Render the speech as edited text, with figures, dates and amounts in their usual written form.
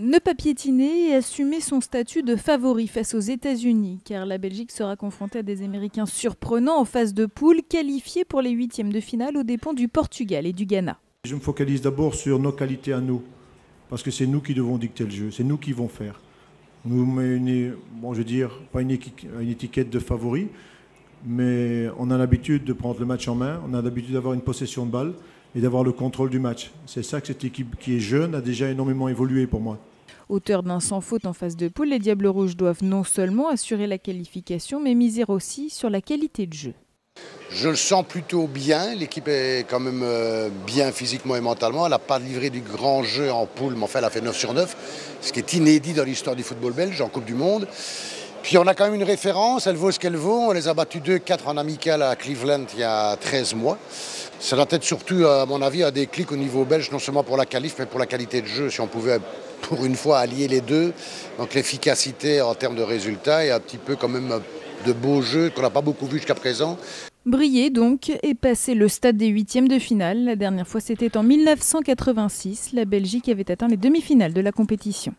Ne pas piétiner et assumer son statut de favori face aux États-Unis, car la Belgique sera confrontée à des Américains surprenants en phase de poule, qualifiés pour les huitièmes de finale aux dépens du Portugal et du Ghana. Je me focalise d'abord sur nos qualités à nous, parce que c'est nous qui devons dicter le jeu, c'est nous qui vont faire. On nous met pas une étiquette de favori, mais on a l'habitude de prendre le match en main, on a l'habitude d'avoir une possession de balle et d'avoir le contrôle du match. C'est ça que cette équipe qui est jeune a déjà énormément évolué pour moi. Auteur d'un sans faute en phase de poule, les Diables Rouges doivent non seulement assurer la qualification, mais miser aussi sur la qualité de jeu. Je le sens plutôt bien, l'équipe est quand même bien physiquement et mentalement. Elle n'a pas livré du grand jeu en poule, mais enfin elle a fait 9 sur 9, ce qui est inédit dans l'histoire du football belge en Coupe du Monde. Puis on a quand même une référence, elle vaut ce qu'elle vaut. On les a battus 2-4 en amical à Cleveland il y a 13 mois. Ça doit être surtout, à mon avis, un déclic au niveau belge, non seulement pour la qualif, mais pour la qualité de jeu. Si on pouvait, pour une fois, allier les deux, donc l'efficacité en termes de résultats et un petit peu quand même de beaux jeux qu'on n'a pas beaucoup vu jusqu'à présent. Briller donc et passer le stade des huitièmes de finale. La dernière fois, c'était en 1986. La Belgique avait atteint les demi-finales de la compétition.